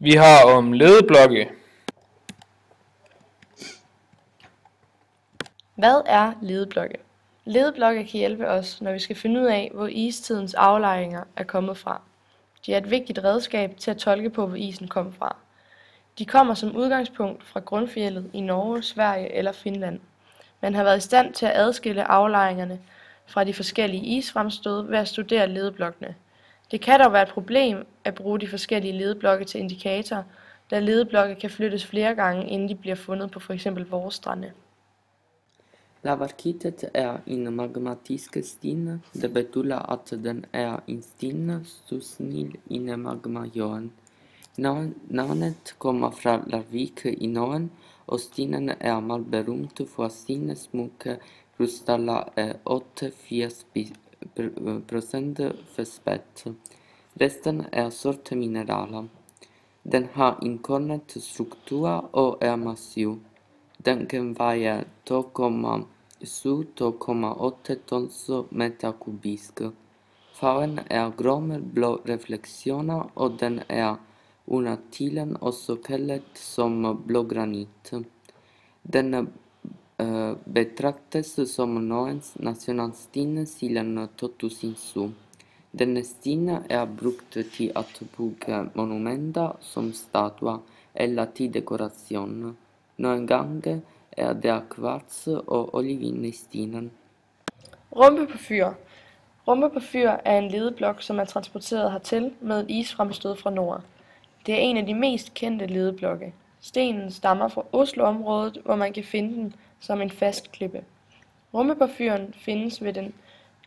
Vi har om ledeblokke. Hvad er ledeblokke? Ledeblokke kan hjælpe os, når vi skal finde ud af, hvor istidens aflejringer er kommet fra. De er et vigtigt redskab til at tolke på, hvor isen kom fra. De kommer som udgangspunkt fra grundfjeldet i Norge, Sverige eller Finland. Man har været i stand til at adskille aflejringerne fra de forskellige isfremstød ved at studere ledeblokkene. Det kan dog være et problem at bruge de forskellige ledeblokke til indikatorer, da ledeblokke kan flyttes flere gange, inden de bliver fundet på f.eks. vores strande. Lavarkitet er en magmatisk sten. Det betyder at den er en sten susnil i magmajorden. Navnet kommer fra Larvik i Norge, og stenen er meget berømt for sine smukke krystaller af 88% fosfat. Resten er sorte mineraler. Den har en kornet struktur og er massiv. Den kan veje 2,7-2,8 tons meter kubiske. Farven er grå med blå refleksjoner, og den er undertiden også kaldet som blågranit. Den betraktes som Norges nasjonalsten siden 2007. Denne sten er brukt til at bygge monumenter som statuer eller til dekorasjon. Noen ganger er det kvarts og olivin i stenen. Rumpe på fyr. Rumpe på fyr er en ledeblok, som er transporteret hertil med et isfremstød fra nord. Det er en af de mest kendte ledeblokke. Stenen stammer fra Oslo-området, hvor man kan finde den som en fast klippe. Rumpe på fyren findes ved den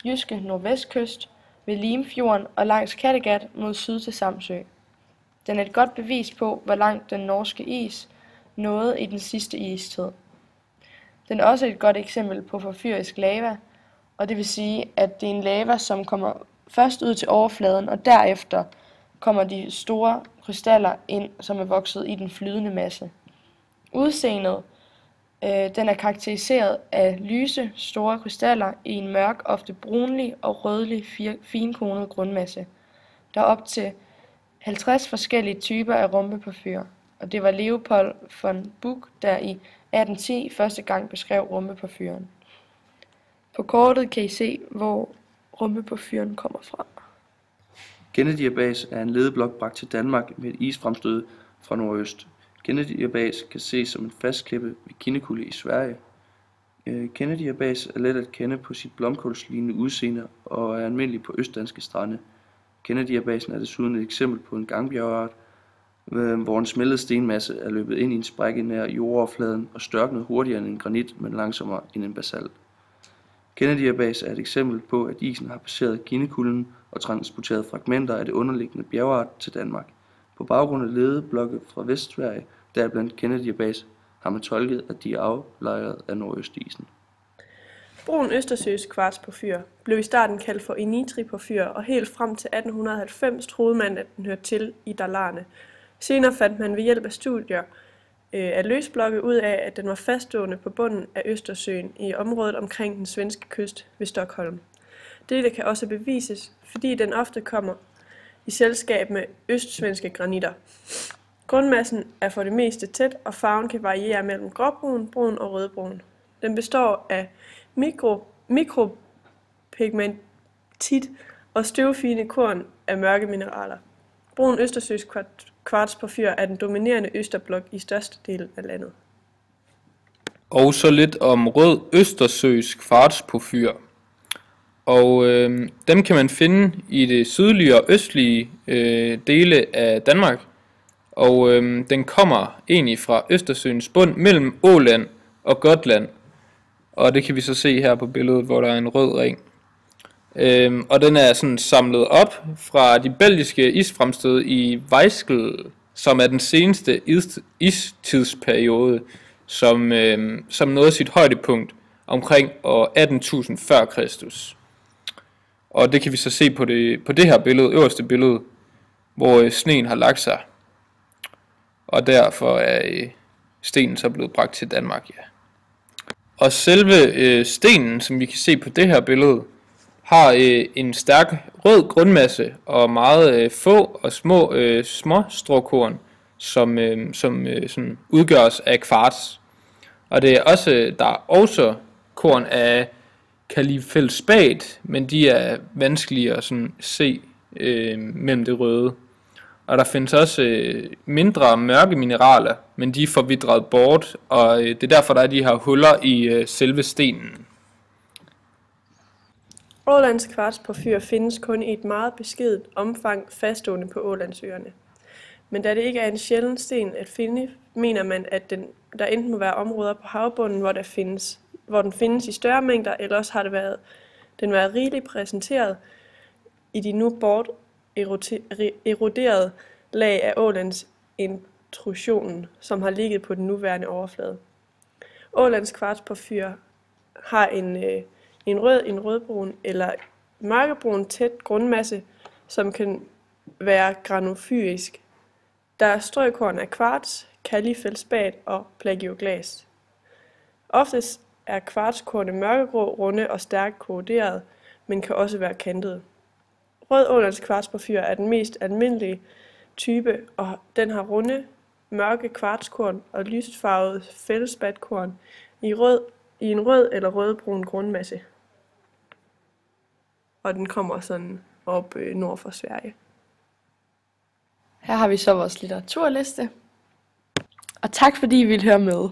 jyske nordvestkyst, ved Limfjorden og langs Kattegat mod syd til Samsø. Den er et godt bevis på, hvor langt den norske is nåede i den sidste istid. Den er også et godt eksempel på porfyrisk lava, og det vil sige, at det er en lava, som kommer først ud til overfladen, og derefter kommer de store krystaller ind, som er vokset i den flydende masse. Udseendet den er karakteriseret af lyse, store krystaller i en mørk, ofte brunlig og rødlig finkornet grundmasse. Der er op til 50 forskellige typer af rumpeporfyr, og det var Leopold von Buch, der i 1810 første gang beskrev rumpeporfyren. På kortet kan I se, hvor rumpeporfyren kommer fra. Kennedy-bas er en ledeblok bragt til Danmark med et isfremstød fra nordøst. Kennedy-bas kan ses som en fast klippe ved Kinnekulde i Sverige. Kennedy-bas er let at kende på sit blomkålslignende udseende og er almindelig på østdanske strande. Kennedy-basen er desuden et eksempel på en gangbjergart, hvor en smeltet stenmasse er løbet ind i en sprække nær jordoverfladen og størknet hurtigere end en granit, men langsommere end en basalt. Kennedy-bas er et eksempel på, at isen har passeret Kinnekulden og transporteret fragmenter af det underliggende bjergart til Danmark. På baggrund af ledeblokke fra Vestsverige, deriblandt Kennedy-bas, har man tolket, at de er aflejret af nordøstisen. Brun Østersøs kvartsporfyr blev i starten kaldt for enitriporfyr, og helt frem til 1890 troede man, at den hørte til i Dalarne. Senere fandt man ved hjælp af studier af løsblokke ud af, at den var faststående på bunden af Østersøen i området omkring den svenske kyst ved Stockholm. Dette kan også bevises, fordi den ofte kommer i selskab med østsvenske granitter. Grundmassen er for det meste tæt, og farven kan variere mellem gråbrun, brun og rødbrun. Den består af mikropigmentit og støvfine korn af mørke mineraler. Brun Østersøs kvartsporfyr er den dominerende østerblok i størstedelen af landet. Og så lidt om rød Østersøs kvartsporfyr. Og dem kan man finde i det sydlige og østlige dele af Danmark. Og den kommer egentlig fra Østersøens bund mellem Åland og Gotland. Og det kan vi så se her på billedet, hvor der er en rød ring. Og den er sådan samlet op fra de belgiske isfremstød i Weiskel, som er den seneste istidsperiode, som nåede sit højdepunkt omkring år 18.000 før Kristus. Og det kan vi så se på det her billede, øverste billede, hvor sneen har lagt sig. Og derfor er stenen så blevet bragt til Danmark, ja. Og selve stenen, som vi kan se på det her billede, har en stærk rød grundmasse og meget få og små småstråkorn, som sådan udgøres af kvarts. Og der er også korn af kalifeldspat, men de er vanskelige at sådan se mellem det røde. Og der findes også mindre mørke mineraler, men de er forvidret bort, og det er derfor, der er de her huller i selve stenen. Ålands kvartsporfyr findes kun i et meget beskedent omfang faststående på Ålandsøerne. Men da det ikke er en sjælden sten at finde, mener man, at der enten må være områder på havbunden, hvor den findes i større mængder, eller også har den været rigeligt præsenteret i de nu bort eroderede lag af Ålands intrusionen, som har ligget på den nuværende overflade. Ålands kvartsporfyr har en rødbrun eller mørkebrun tæt grundmasse, som kan være granofyrisk. Der er strøkorn af kvarts, kalifeldspat og plagioglas. Oftest er kvartskornet mørkegrå, runde og stærkt korroderet, men kan også være kantede. Rød Ålands kvartsporfyr er den mest almindelige type, og den har runde, mørke kvartskorn og lysfarvede feldspatkorn i en rød eller rødbrun grundmasse. Og den kommer sådan op nord for Sverige. Her har vi så vores litteraturliste. Og tak fordi I ville høre med.